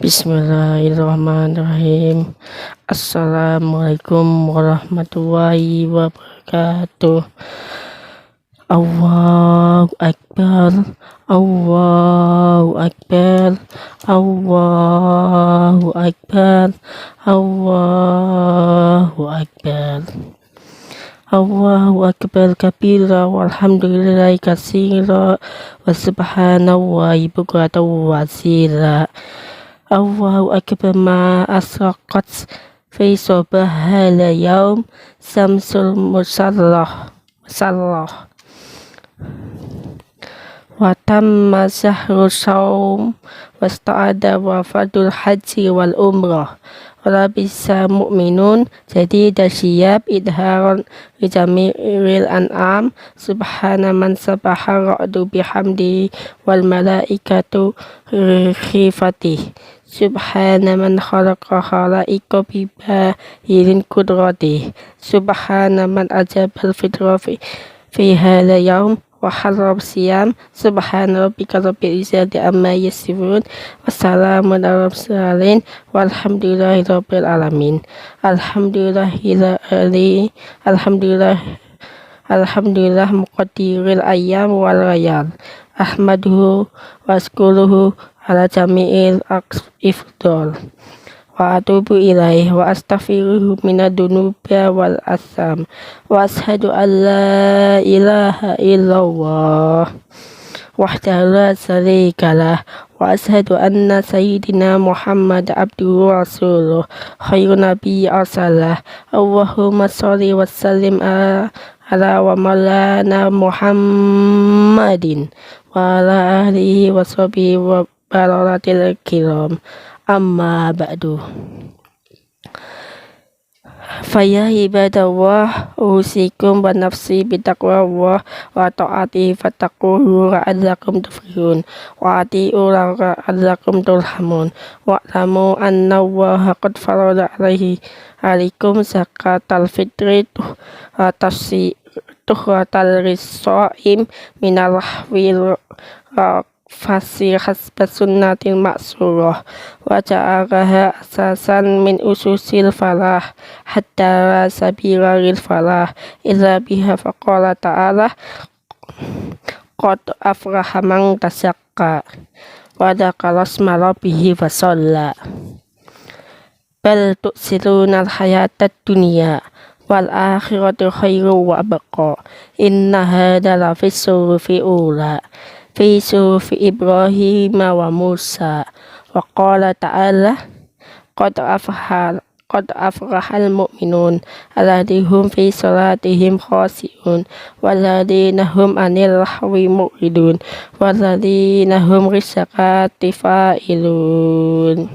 Bismillahirrahmanirrahim. Assalamualaikum warahmatullahi wabarakatuh. Allahu Akbar, Allahu Akbar, Allahu Akbar, Allahu Akbar. Allahu Akbar kabira walhamdulillahi katsira wa subhanallahi bukratan wa asila. Allahu Akbar ma asraqat fi sabahal yaum samsul musallah wa tamma sahru saum wasta'ada wa fadul haji wal umrah wala bisa mu'minun jadi dasyab idharon rijami'il an'am subhana man sabaha ra'du bihamdi wal malaikatu khifatih subhana man khalaqa khalaika bibahirin kudrati subhana man ajabal fitra fi hadha yaum wa harrab siyam subhana rabbika rabbil izzati amma yasifun wassalamun ala mursalin walhamdulillahi rabbil alamin. Alhamdulillah muqaddiril ayyam wal layal ahmaduhu wa askuruhu ala jami'il ifdal wa atubu ilaih wa astaghfiruhu minadunubi wal asam wa ashadu an la ilaha illallah wahdahu la syarikalah wa ashadu anna sayyidina Muhammad abduhu wa rasuluh khairun nabi arsalah. Allahumma sholli wa sallim ala wa maulana Muhammadin wa ala alihi wa sahbihi wa barakatil kiram. Amma ba'du. Faya ibadallah usikum wa nafsi bitaqwallah wa ta'ati fattaquhu la'allakum tuflihun wa ati'u la'allakum turhamun wa alamu anna allaha qad farada alaikum zakatal fitri tuhratal risoim minal lahwil fasih hasba sunnatil maksurah wa ja'alaha asasan min ususil falah hatta sabila lil falah illa biha faqala ta'ala qad aflaha man tasakka wa dzakara isma rabbih fa shalla bal tu'sirunal hayatad dunya wal akhiratu khairu wa abqa inna hadza la fis suhufi ula fi suhufi Ibrahim wa Musa wa qala ta'ala qad aflahal mu'minun alladhina fi salatihim khashi'un walladhina hum 'anil lahwi mu'ridun walladhina hum rizaqati fa'ilun.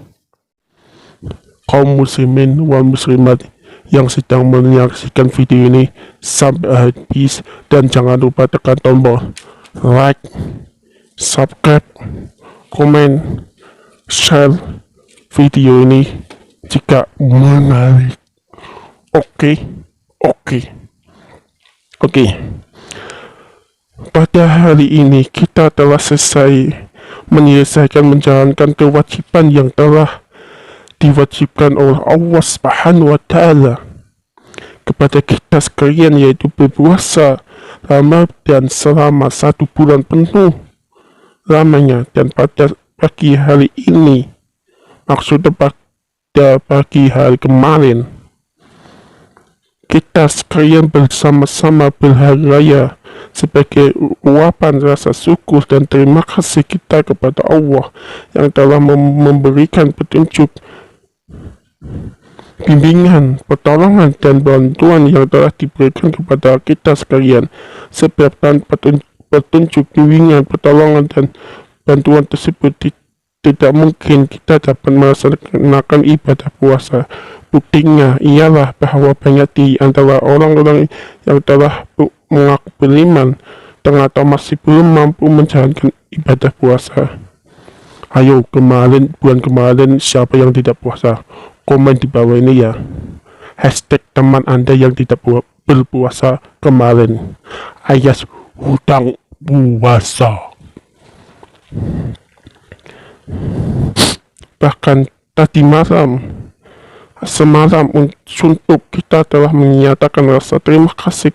Kaum muslimin wal muslimat yang sedang menyaksikan video ini sampai habis dan jangan lupa tekan tombol like, subscribe, komen, share video ini jika menarik. Oke. Pada hari ini kita telah menyelesaikan menjalankan kewajiban yang telah diwajibkan oleh Allah Subhanahu wa Ta'ala kepada kita sekalian, yaitu berpuasa Ramadan selama 1 bulan penuh lamanya. Dan pada pagi hari ini, maksudnya pada pagi hari kemarin, kita sekalian bersama-sama berhari raya sebagai ulupan rasa syukur dan terima kasih kita kepada Allah yang telah memberikan petunjuk, bimbingan, pertolongan dan bantuan yang telah diberikan kepada kita sekalian. Sebab tanpa petunjuk, bimbingan, pertolongan dan bantuan tersebut tidak mungkin kita dapat melaksanakan ibadah puasa. Buktinya ialah bahwa banyak di antara orang-orang yang telah mengaku beriman ternyata masih belum mampu menjalankan ibadah puasa. Ayo, bulan kemarin siapa yang tidak puasa? Komen di bawah ini ya. Hashtag teman Anda yang tidak berpuasa kemarin. Ayas hutang puasa. Bahkan tadi semalam suntuk kita telah menyatakan rasa terima kasih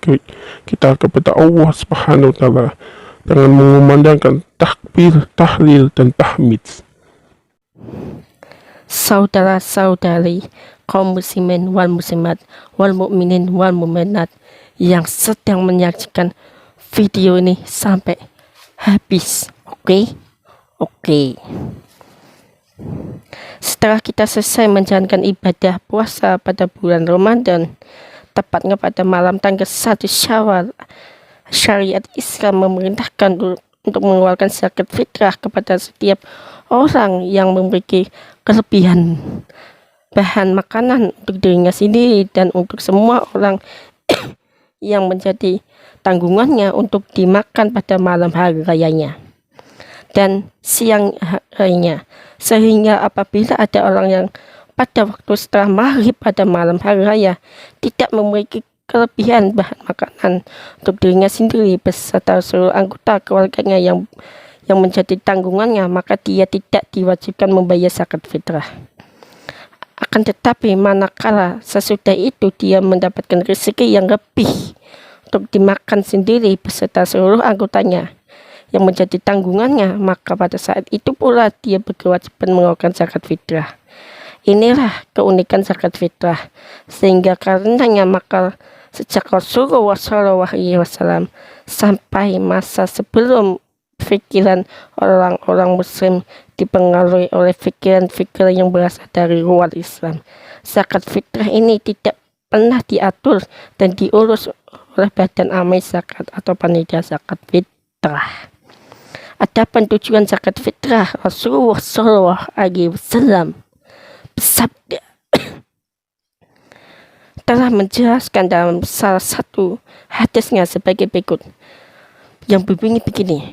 kita kepada Allah Subhanahu wa Ta'ala dengan mengumandangkan takbir, tahlil, dan tahmid. Saudara-saudari kaum muslimin wal muslimat wal mukminin wal mukminat yang sedang menyaksikan video ini sampai habis, oke. Setelah kita selesai menjalankan ibadah puasa pada bulan Ramadan, tepatnya pada malam tanggal 1 Syawal, syariat Islam memerintahkan untuk mengeluarkan zakat fitrah kepada setiap orang yang memiliki kelebihan bahan makanan untuk dirinya sendiri dan untuk semua orang yang menjadi tanggungannya untuk dimakan pada malam hari rayanya dan siang harinya, sehingga apabila ada orang yang pada waktu setelah maghrib pada malam hari raya tidak memiliki kelebihan bahan makanan untuk dirinya sendiri beserta seluruh anggota keluarganya yang menjadi tanggungannya, maka dia tidak diwajibkan membayar zakat fitrah. Akan tetapi manakala sesudah itu dia mendapatkan rezeki yang lebih untuk dimakan sendiri beserta seluruh anggotanya yang menjadi tanggungannya, maka pada saat itu pula dia berkewajiban mengeluarkan zakat fitrah. Inilah keunikan zakat fitrah, sehingga karenanya maka sejak Rasulullah SAW sampai masa sebelum pikiran orang-orang muslim dipengaruhi oleh pikiran-pikiran yang berasal dari luar Islam, zakat fitrah ini tidak pernah diatur dan diurus oleh Badan Amil Zakat atau panitia zakat fitrah. Adapun tujuan zakat fitrah, Rasulullah SAW bersabda telah menjelaskan dalam salah satu hadisnya sebagai berikut, yang berbunyi begini: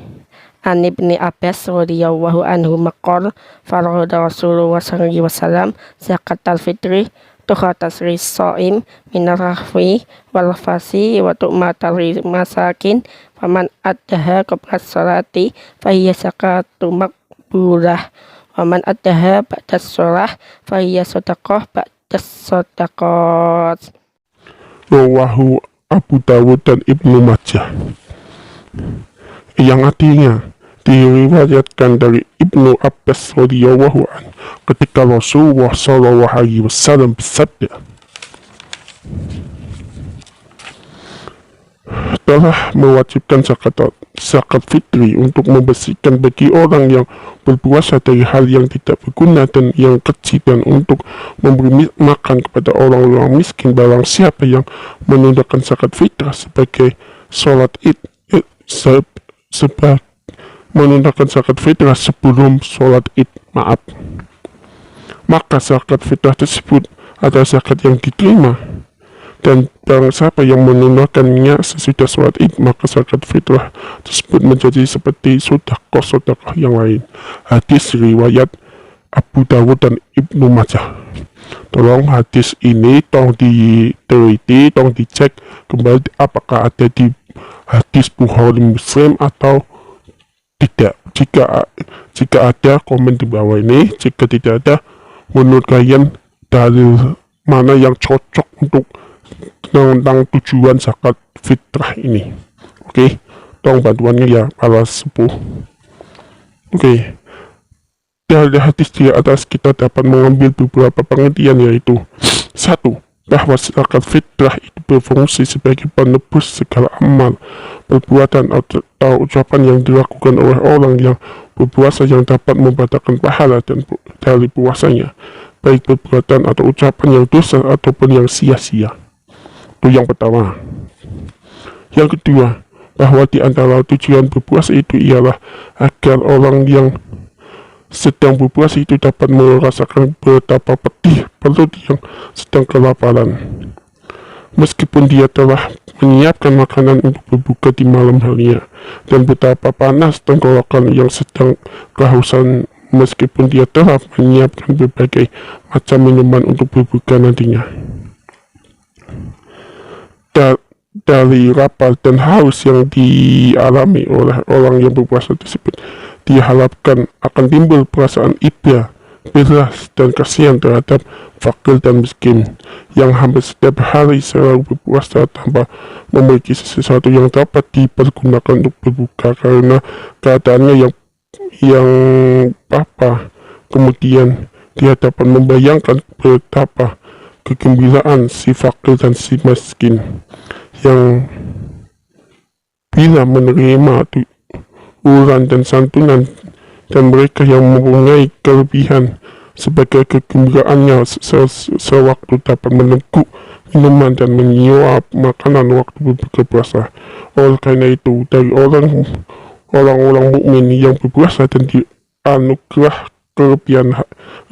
An Ibni Abbas radhiyallahu anhu maqal farada Rasulullah SAW zakat al-fitri tuhatasri so'im minarahwi walfasi wa tu'matari masakin faman addaha qabla sholati fahiya zakatu maqbulah waman addaha ba'da sholah fahiya sodaqah ba'da sodaqat. Rawahu Abu Dawud dan Ibnu Majah, yang artinya diriwayatkan dari Ibnu Abbas radhiyallahu anhu ketika Rasulullah SAW bersabda, telah mewajibkan zakat fitri untuk membersihkan bagi orang yang berpuasa dari hal yang tidak berguna dan yang kecil, dan untuk memberi makan kepada orang-orang miskin. Barang siapa yang menunaikan zakat fitrah sebagai sholat id, menunaikan zakat fitrah sebelum sholat id, maka zakat fitrah tersebut adalah zakat yang diterima, dan barang siapa yang menunaikannya sesudah sholat id, maka zakat fitrah tersebut menjadi seperti sedekah yang lain. Hadis riwayat Abu Dawud dan Ibnu Majah. Tolong hadis ini tolong diteliti, tolong dicek kembali apakah ada di hadis Bukhari Muslim atau tidak. Jika ada, komen di bawah ini. Jika tidak ada, menurut kalian dalil mana yang cocok untuk tentang tujuan zakat fitrah ini? Oke, tolong bantuannya ya para sepuh. Oke, dari hadis di atas kita dapat mengambil beberapa pengertian, yaitu: 1. Bahwa zakat fitrah itu berfungsi sebagai penebus segala amal, perbuatan atau ucapan yang dilakukan oleh orang yang berpuasa yang dapat membatalkan pahala dan dari puasanya, baik perbuatan atau ucapan yang dosa ataupun yang sia-sia. Itu yang pertama. Yang kedua, bahwa di antara tujuan berpuasa itu ialah agar orang yang sedang berpuasa itu dapat merasakan betapa pedih perut yang sedang kelaparan, meskipun dia telah menyiapkan makanan untuk berbuka di malam harinya, dan betapa panas tenggorokan yang sedang kehausan, meskipun dia telah menyiapkan berbagai macam minuman untuk berbuka nantinya. Dari lapar dan haus yang dialami oleh orang yang berpuasa tersebut, diharapkan akan timbul perasaan iba belas dan kasihan terhadap fakir dan miskin yang hampir setiap hari selalu berpuasa tanpa memiliki sesuatu yang dapat dipergunakan untuk berbuka karena keadaannya yang apa. Kemudian dia dapat membayangkan betapa kegembiraan si fakir dan si miskin yang bila menerima uluran dan santunan, dan mereka yang mempunyai kelebihan sebagai kegembiraannya sewaktu dapat meneguk minuman dan menyuap makanan waktu berbuka puasa. Oleh karena itu, dari orang-orang mukmin yang berpuasa dan dianugerah kelebihan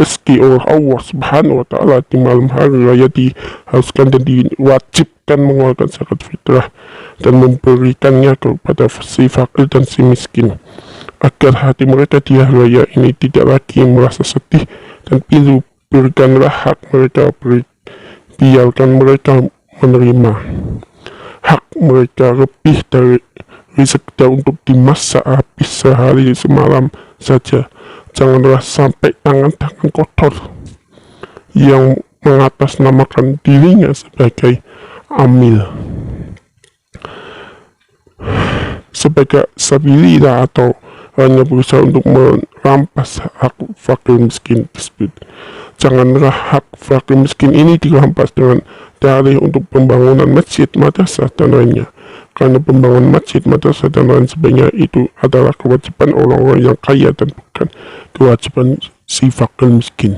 rezeki oleh Allah Subhanahu wa Ta'ala di malam hari raya diharuskan dan diwajibkan mengeluarkan zakat fitrah dan memberikannya kepada si fakir dan si miskin, agar hati mereka di hari raya ini tidak lagi merasa sedih dan pilu. Berikanlah hak mereka, biarkan mereka menerima hak mereka lebih dari sekedar untuk dimasak habis sehari semalam saja. Janganlah sampai tangan-tangan kotor yang mengatasnamakan dirinya sebagai amil, sebagai sabilillah, atau hanya berusaha untuk merampas hak fakir miskin tersebut. Janganlah hak fakir miskin ini dirampas dengan dalih untuk pembangunan masjid, madrasah, dan lainnya. Karena pembangunan masjid, madrasah, dan lain sebagainya itu adalah kewajiban orang-orang yang kaya dan bukan kewajiban si fakir miskin.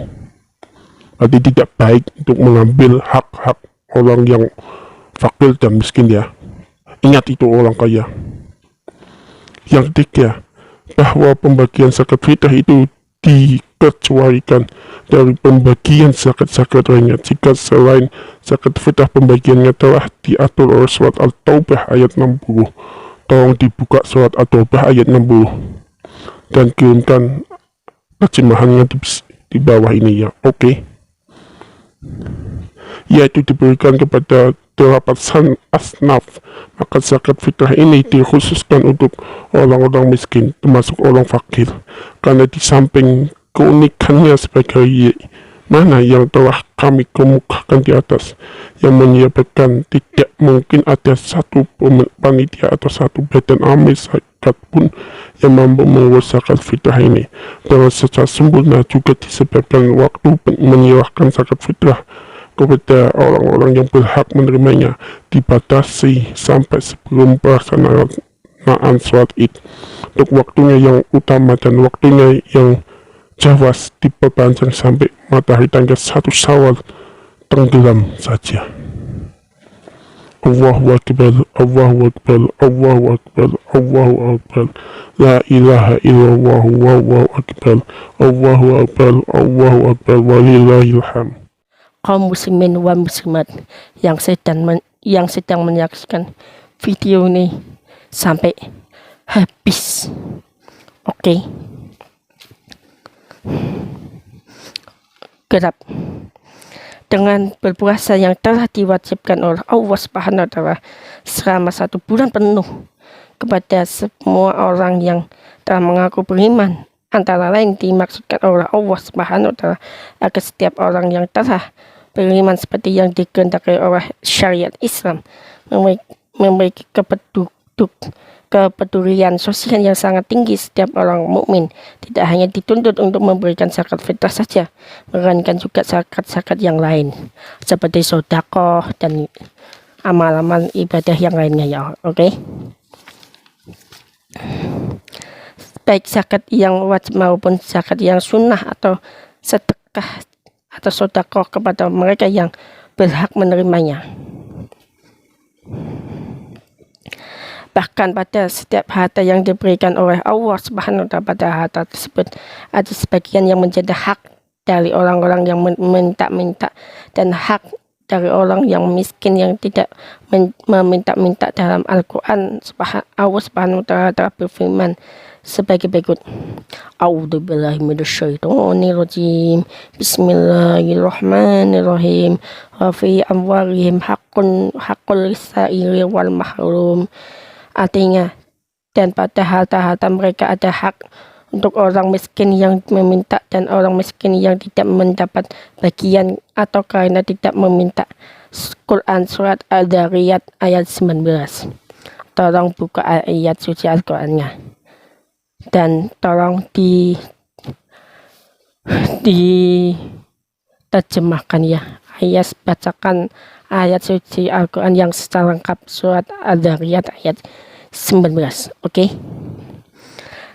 Berarti tidak baik untuk mengambil hak-hak orang yang fakir dan miskin ya. Ingat itu orang kaya. Yang ketiga, bahwa pembagian zakat fitrah itu dikecualikan dari pembagian zakat-zakat lainnya jika selain zakat fitrah pembagiannya telah diatur oleh surat At-Taubah ayat 60. Tolong dibuka surat At-Taubah ayat 60 dan kirimkan terjemahannya di bawah ini ya. Oke. Yaitu diberikan kepada 8 asnaf, maka zakat fitrah ini dikhususkan untuk orang-orang miskin termasuk orang fakir, karena di samping keunikannya sebagai mana yang telah kami kemukakan di atas, yang menyebabkan tidak mungkin ada satu panitia atau satu badan amil zakat pun yang mampu mengurus zakat fitrah ini dengan secara sempurna, juga disebabkan waktu menyerahkan zakat fitrah kepada orang-orang yang berhak menerimanya dibatasi sampai sebelum pelaksanaan sholat id, untuk waktunya yang utama dan waktunya yang jawas diperpanjang sampai matahari tanggal 1 Syawal tenggelam saja. Allahu Akbar, Allahu Akbar, Allahu Akbar, Allahu Akbar, la ilaha illallah, Allahu Akbar, Allahu Akbar, Allahu Akbar, walillahil hamd. Kaum muslimin wa muslimat yang sedang menyaksikan video ini sampai habis. Oke. Gerap. Dengan berpuasa yang telah diwajibkan oleh Allah Subhanahu wa Ta'ala selama 1 bulan penuh kepada semua orang yang telah mengaku beriman, antara lain dimaksudkan oleh Allah Subhanahu wa Ta'ala agar setiap orang yang telah beriman seperti yang dikehendaki oleh syariat Islam memiliki kepedulian sosial yang sangat tinggi. Setiap orang mukmin tidak hanya dituntut untuk memberikan zakat fitrah saja, melainkan juga zakat-zakat yang lain seperti sedekah dan amal-amal ibadah yang lainnya ya. Oke. Baik zakat yang wajib maupun zakat yang sunnah atau sedekah atau sedekah kepada mereka yang berhak menerimanya. Bahkan pada setiap harta yang diberikan oleh Allah Subhanahu wa Ta'ala, pada harta tersebut ada sebagian yang menjadi hak dari orang-orang yang meminta-minta dan hak dari orang yang miskin yang tidak meminta-minta. Dalam Al-Quran Allah Subhanahu wa Ta'ala berfirman sebagai berikut. A'udzubillahi minasyaitonirrajim. Bismillahirrahmanirrahim. Wa fi amwalihim haqqul lisaili wal mahrum. Artinya, dan pada harta-harta mereka ada hak untuk orang miskin yang meminta dan orang miskin yang tidak mendapat bagian atau karena tidak meminta. Quran Surat Al-Dariyat ayat 19. Tolong buka ayat suci Al-Qurannya dan tolong diterjemahkan ya. Ayat bacakan ayat suci Al-Quran yang secara lengkap Surat Al-Dariyat ayat 19. Oke.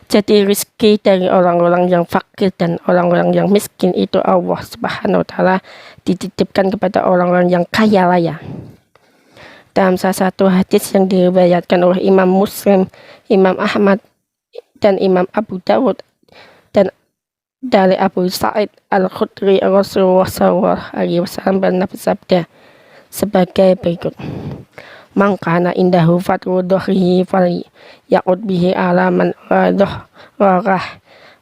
Jadi rezeki dari orang-orang yang fakir dan orang-orang yang miskin itu Allah Subhanahu wa Ta'ala dititipkan kepada orang-orang yang kaya raya. Dalam salah satu hadis yang diriwayatkan oleh Imam Muslim, Imam Ahmad, dan Imam Abu Dawud, dan dari Abu Sa'id Al-Khudri, Rasulullah SAW pernah bersabda sebagai berikut: "Mangkana indahu fatru dohrihi fali yaqud bihi alaman dohrarah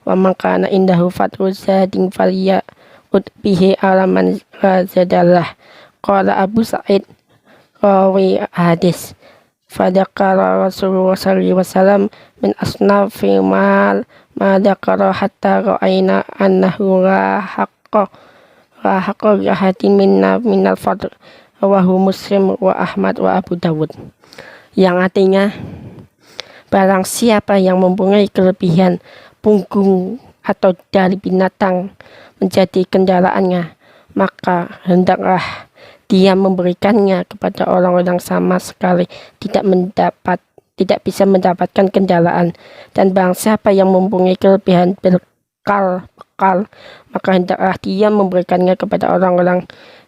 wa mangkana indahu fatru zading fali yaqud bihi alaman zadalah." Qala Abu Sa'id rawi hadis, fadakara Rasulullah SAW min asnafi mal ma dakara hatta ra'ayna annahu la haqqa lihatin minal fadl. Rawahu Muslim wa Ahmad wa Abu Dawud. Yang artinya, barang siapa yang mempunyai kelebihan punggung atau dari binatang menjadi kendaraannya, maka hendaklah dia memberikannya kepada orang-orang sama sekali tidak bisa mendapatkan kendaraan. Dan barang siapa yang mempunyai kelebihan bekal, maka hendaklah dia memberikannya kepada orang-orang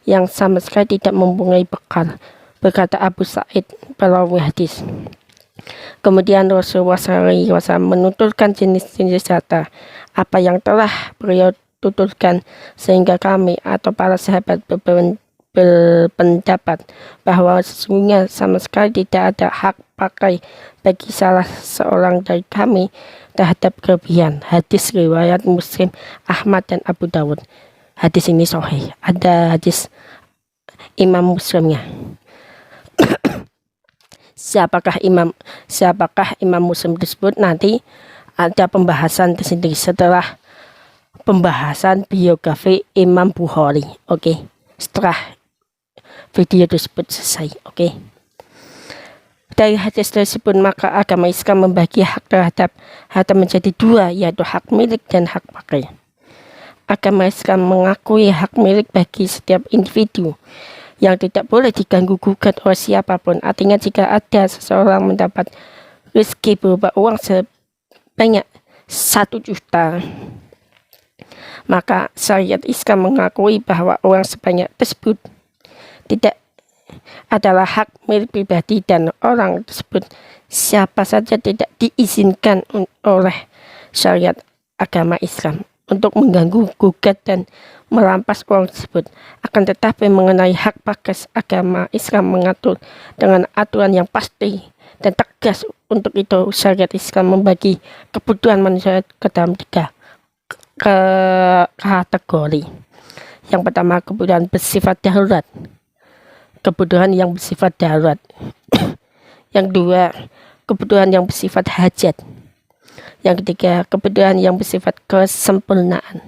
yang sama sekali tidak mempunyai bekal, berkata Abu Sa'id perawi hadis. Kemudian Rasulullah SAW menuturkan jenis-jenis harta apa yang telah beliau tuturkan, sehingga kami atau para sahabat berpendapat bahwa sesungguhnya sama sekali tidak ada hak pakai bagi salah seorang dari kami terhadap kelebihan. Hadis riwayat Muslim, Ahmad, dan Abu Dawud. Hadis ini sahih. Ada hadis Imam Muslimnya. Siapakah Imam Muslim tersebut? Nanti ada pembahasan tersendiri setelah pembahasan biografi Imam Bukhari. Oke. Setelah video tersebut selesai. Oke. Dari hadis tersebut maka agama Islam membagi hak terhadap harta menjadi dua, yaitu hak milik dan hak pakai. Agama Islam mengakui hak milik bagi setiap individu yang tidak boleh diganggu-gugat oleh siapapun. Artinya jika ada seseorang mendapat rezeki berupa uang sebanyak 1 juta, maka syariat Islam mengakui bahwa uang sebanyak tersebut tidak adalah hak milik pribadi dan orang tersebut siapa saja tidak diizinkan oleh syariat agama Islam untuk mengganggu, gugat, dan merampas uang tersebut. Akan tetapi mengenai hak pakai, agama Islam mengatur dengan aturan yang pasti dan tegas. Untuk itu syariat Islam membagi kebutuhan manusia ke dalam 3 kategori. Yang pertama, kebutuhan bersifat darurat. Kebutuhan yang bersifat darurat. Yang kedua, kebutuhan yang bersifat hajat. Yang ketiga, kebutuhan yang bersifat kesempurnaan.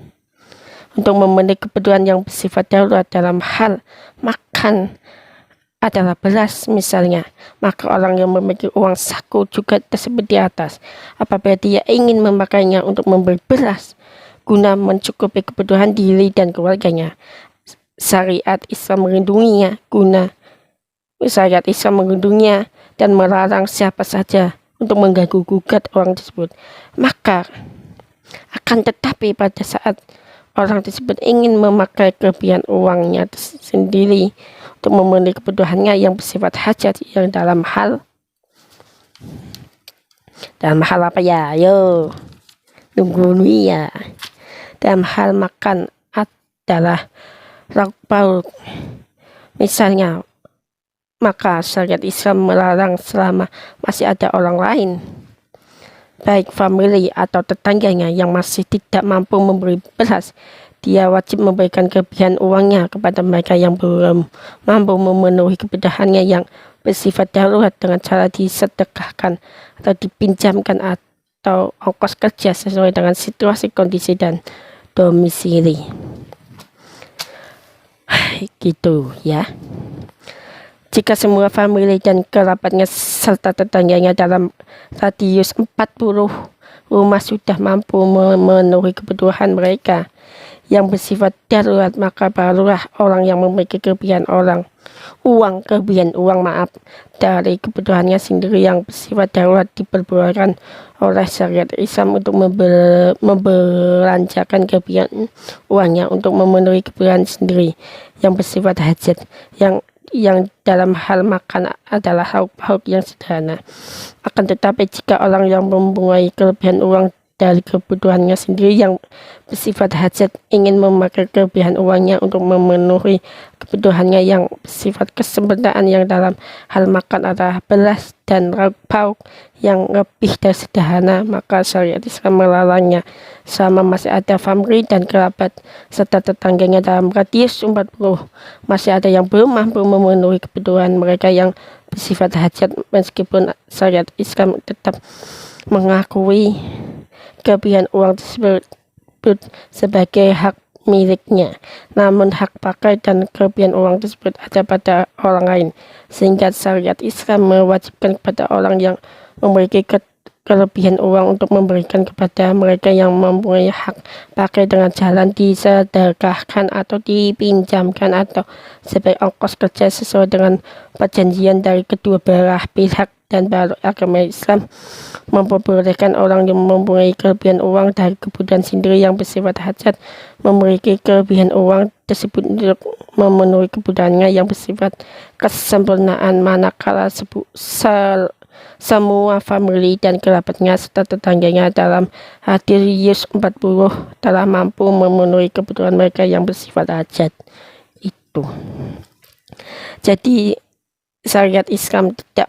Untuk memenuhi kebutuhan yang bersifat darurat dalam hal makan adalah beras misalnya, maka orang yang memiliki uang saku juga tersebut di atas. Apabila dia ingin memakainya untuk membeli beras guna mencukupi kebutuhan diri dan keluarganya, syariat Islam melindunginya dan melarang siapa saja untuk mengganggu gugat orang tersebut. Maka akan tetapi pada saat orang tersebut ingin memakai kelebihan uangnya sendiri untuk memenuhi kebutuhannya yang bersifat hajat, yang dalam hal apa ya? Ayo nunggu ya. Dalam hal makan adalah lauk pauk misalnya, maka syariat Islam melarang selama masih ada orang lain, baik famili atau tetangganya, yang masih tidak mampu memberi beras. Dia wajib memberikan kelebihan uangnya kepada mereka yang belum mampu memenuhi kebutuhannya yang bersifat darurat dengan cara disedekahkan atau dipinjamkan atau ongkos kerja sesuai dengan situasi, kondisi, dan domisili. Gitu ya. Jika semua famili dan kerabatnya serta tetangganya dalam radius 40 rumah sudah mampu memenuhi kebutuhan mereka yang bersifat darurat, maka barulah orang yang memiliki kelebihan uang dari kebutuhannya sendiri yang bersifat darurat diperbolehkan oleh syariat Islam untuk membelanjakan kelebihan uangnya untuk memenuhi kebutuhan sendiri yang bersifat hajat, yang dalam hal makan adalah lauk-pauk yang sederhana. Akan tetapi jika orang yang mempunyai kelebihan uang dari kebutuhannya sendiri yang bersifat hajat ingin memakai kelebihan uangnya untuk memenuhi kebutuhannya yang bersifat kesempurnaan yang dalam hal makan adalah beras dan lauk-pauk yang lebih dari sederhana, maka syariat Islam melarangnya selama masih ada famili dan kerabat serta tetangganya dalam radius 40 masih ada yang belum mampu memenuhi kebutuhan mereka yang bersifat hajat, meskipun syariat Islam tetap mengakui kelebihan uang tersebut sebagai hak miliknya, namun hak pakai dan kelebihan uang tersebut ada pada orang lain, sehingga syariat Islam mewajibkan kepada orang yang memiliki kelebihan uang untuk memberikan kepada mereka yang mempunyai hak pakai dengan jalan disedekahkan atau dipinjamkan atau sebagai ongkos kerja sesuai dengan perjanjian dari kedua belah pihak. Dan baru agama Islam memperbolehkan orang yang mempunyai kelebihan uang dari kebutuhan sendiri yang bersifat hajat memiliki kelebihan uang tersebut untuk memenuhi kebutuhannya yang bersifat kesempurnaan, manakala semua famili dan kerabatnya serta tetangganya dalam radius 40 telah mampu memenuhi kebutuhan mereka yang bersifat hajat. Itu jadi syariat Islam tidak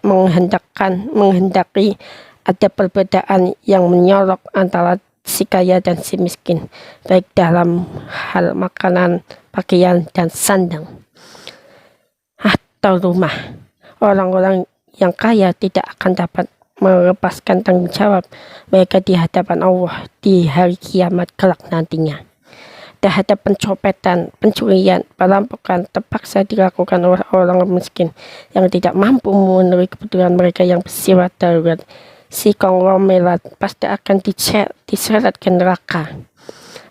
menghendaki ada perbedaan yang menyorok antara si kaya dan si miskin, baik dalam hal makanan, pakaian, dan sandang atau rumah. Orang-orang yang kaya tidak akan dapat melepaskan tanggung jawab mereka di hadapan Allah di hari kiamat kelak nantinya. Terhadap pencopetan, pencurian, perampokan terpaksa dilakukan oleh orang miskin yang tidak mampu memenuhi kebutuhan mereka yang bersifat darurat. Si konglomerat pasti akan diseret ke neraka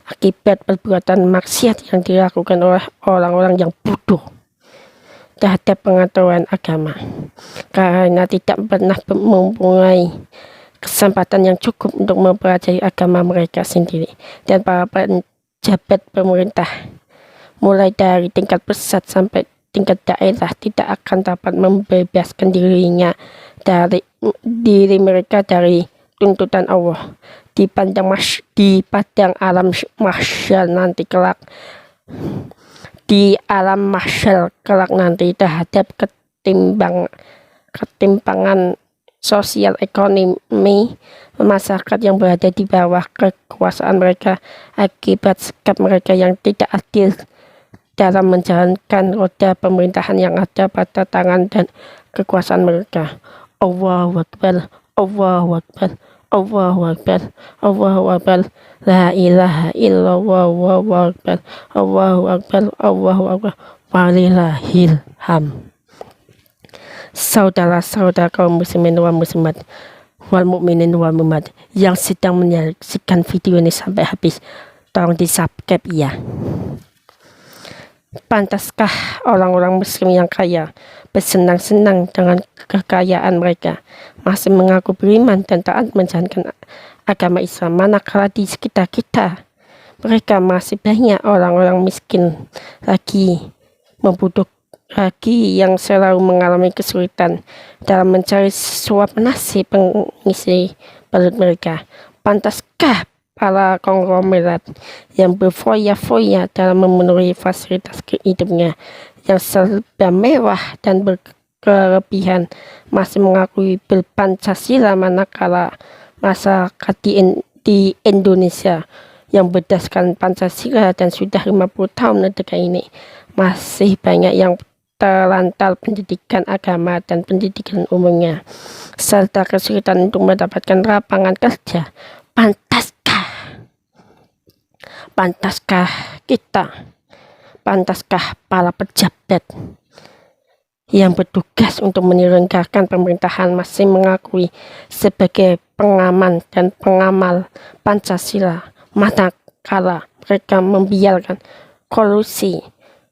akibat perbuatan maksiat yang dilakukan oleh orang-orang yang bodoh terhadap pengetahuan agama, karena tidak pernah mempunyai kesempatan yang cukup untuk mempelajari agama mereka sendiri. Dan para pejabat pemerintah mulai dari tingkat pusat sampai tingkat daerah tidak akan dapat membebaskan diri mereka dari tuntutan Allah di padang alam mahsyar nanti kelak. Di alam mahsyar kelak nanti terhadap ketimpangan sosial ekonomi masyarakat yang berada di bawah kekuasaan mereka akibat sikap mereka yang tidak adil dalam menjalankan roda pemerintahan yang ada pada tangan dan kekuasaan mereka. Allahu Akbar, Allahu Akbar, Allahu Akbar, Allahu Akbar, la ilaha illallah, Allahu Akbar, Allahu Akbar, Allahu Akbar, walillahil hamd. Saudara-saudara kaum muslimin wal muslimat wal mukminin wal mukminat yang sedang menyaksikan video ini sampai habis, tolong di subscribe ya. Pantaskah orang-orang muslim yang kaya bersenang-senang dengan kekayaan mereka, masih mengaku beriman dan taat menjalankan agama Islam, manakala di sekitar kita mereka masih banyak orang-orang miskin lagi yang selalu mengalami kesulitan dalam mencari suap nasi pengisi perut mereka? Pantaskah para konglomerat yang berfoya-foya dalam memenuhi fasilitas hidupnya yang serba mewah dan berkelebihan masih mengakui berpancasila, manakala masyarakat di Indonesia yang berdasarkan Pancasila dan sudah 50 tahun negara ini masih banyak yang terlantar pendidikan agama dan pendidikan umumnya, serta kesulitan untuk mendapatkan lapangan kerja. Pantaskah para pejabat yang bertugas untuk menyelenggarakan pemerintahan masih mengakui sebagai pengaman dan pengamal Pancasila, manakala mereka membiarkan kolusi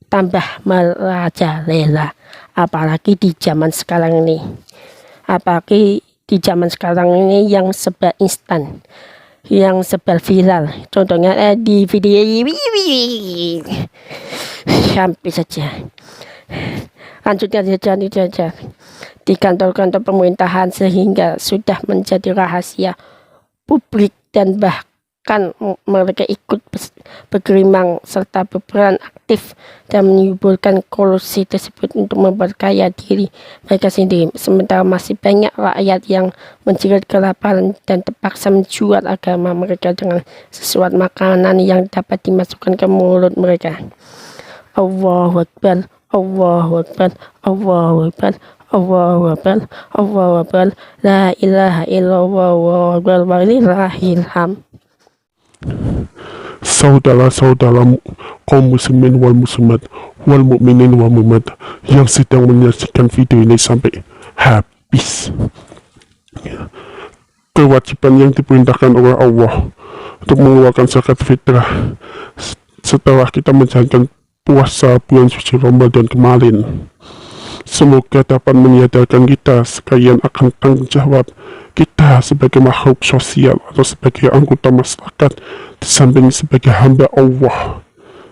tambah merajalela, apalagi di zaman sekarang ini yang serba instan, yang serba viral. Contohnya di video sampai saja. Lanjutnya saja di kantor-kantor pemerintahan sehingga sudah menjadi rahasia publik, dan bahkan mereka ikut bergerimang serta berperan aktif dan menyuburkan kolusi tersebut untuk memperkaya diri mereka sendiri, sementara masih banyak rakyat yang menjerit kelaparan dan terpaksa menjual agama mereka dengan sesuatu makanan yang dapat dimasukkan ke mulut mereka. Allahu Akbar, Allahu Akbar, Allahu Akbar, Allahu Akbar, Allahu Akbar, la ilaha illallah, Allahu Akbar, walillahil hamd. Saudara-saudara kaum muslimin wal muslimat wal mukminin wal mukminat yang sedang menyaksikan video ini sampai habis, kewajiban yang diperintahkan oleh Allah untuk mengeluarkan zakat fitrah setelah kita menjalankan puasa bulan suci Ramadan kemarin, semoga dapat menyadarkan kita sekalian akan tanggung jawab kita sebagai makhluk sosial atau sebagai anggota masyarakat, di samping sebagai hamba Allah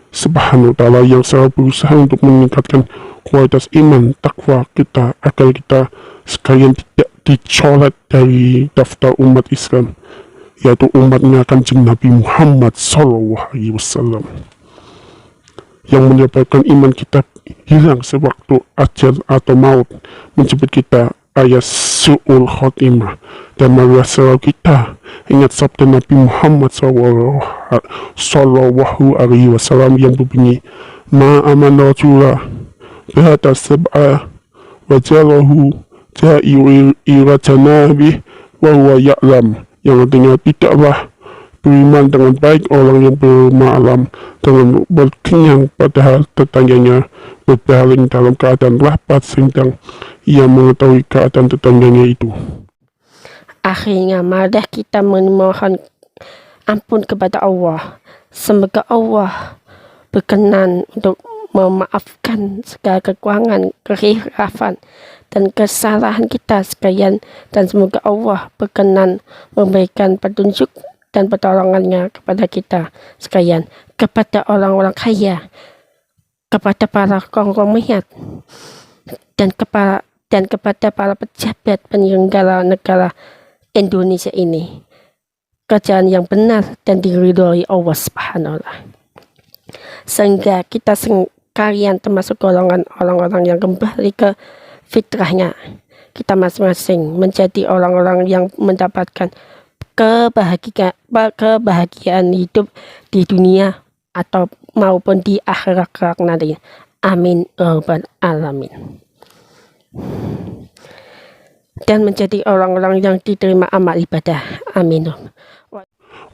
Subhanahu wa Ta'ala yang selalu berusaha untuk meningkatkan kualitas iman takwa kita, agar kita sekalian tidak dicoret dari daftar umat Islam, yaitu umatnya Kanjeng Nabi Muhammad SAW, yang menyebabkan iman kita hilang sewaktu ajal atau maut menjemput kita, alias su'ul khotimah. Dan marilah selalu kita ingat sabda Nabi Muhammad Sallallahu Alaihi Wasallam yang berbunyi, ma'aman rajula bihata sab'a wajalahu ja'iru ila janabih wa huwa ya'lam, yang artinya tidaklah beriman dengan baik orang yang bermalam dengan berkenyang padahal tetangganya berbaring dalam keadaan lapar sedang ia mengetahui keadaan tetangganya itu. Akhirnya marilah kita memohon ampun kepada Allah. Semoga Allah berkenan untuk memaafkan segala kekurangan, kehilafan, dan kesalahan kita sekalian, dan semoga Allah berkenan memberikan petunjuk dan pertolongannya kepada kita sekalian, kepada orang-orang kaya, kepada para konglomerat, dan kepada para pejabat penyelenggara negara Indonesia ini, kerjaan yang benar dan diridhoi Allah Subhanahu wa Ta'ala, sehingga kita sekalian termasuk golongan orang-orang yang kembali ke fitrahnya. Kita masing-masing menjadi orang-orang yang mendapatkan kebahagiaan hidup di dunia atau maupun di akhirat kelak nanti. Amin ya rabbal alamin. Dan menjadi orang-orang yang diterima amal ibadah. Amin.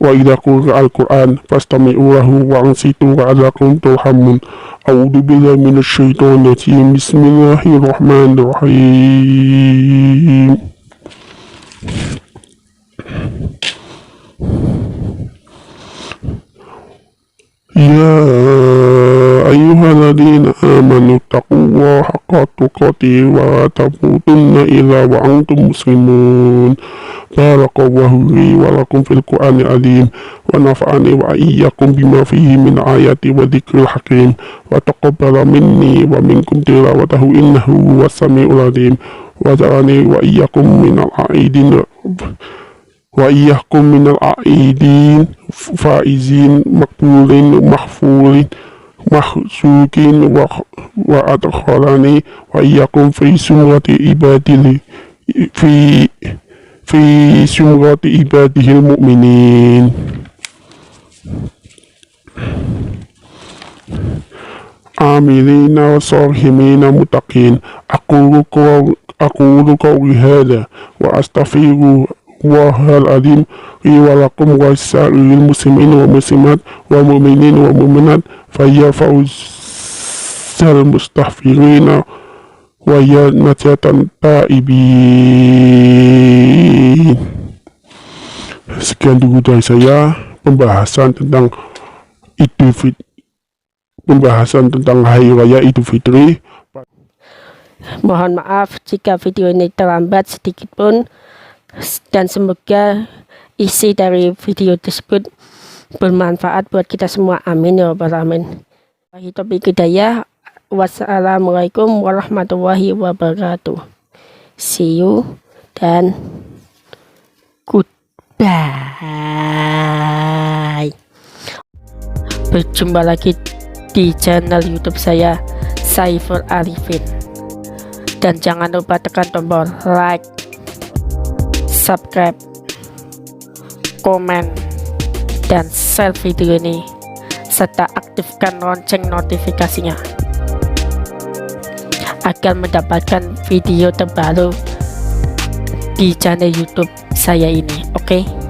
Wa idza quri'a al-Qur'an fastami'u lahu wa ansitu la'allakum turhamun. A'udzu billahi minasy syaithanir rajim. Bismillahirrahmanirrahim. Ya ayyuhalladzina amanu taqullaha haqqa tuqatih wa la tamutunna illa wa antum muslimun. Barakallahu li wa lakum fil Qur'anil azim wa nafa'ani wa iyyakum bima fihi min ayati wa dzikril hakim wa taqabbala minni wa minkum tilawatahu innahu huwas samiul alim wa ja'alani wa iyyakum minal aidin faizin makbulin mahfulin mahsukin wa adkhalani wa iyyakum fi sumrati ibadihil mu'minin. آمنين صارمين متقين أقول قولي هذا وأستغفر الله العظيم لي ولكم ولسائر المسلمين والمسلمات والمؤمنين والمؤمنات فيا فوز المستغفرين ويا نجاة التائبين. Sekian dulu dari saya pembahasan tentang Hari Raya Idul Fitri. Mohon maaf jika video ini terlambat sedikit pun, dan semoga isi dari video tersebut bermanfaat buat kita semua. Amin ya rabbal alamin. Wassalamualaikum warahmatullahi wabarakatuh. See you dan goodbye. Berjumpa lagi di channel YouTube saya, Saiful Arifin. Dan jangan lupa tekan tombol like, subscribe, komen, dan share video ini, serta aktifkan lonceng notifikasinya agar mendapatkan video terbaru di channel YouTube saya ini. Oke?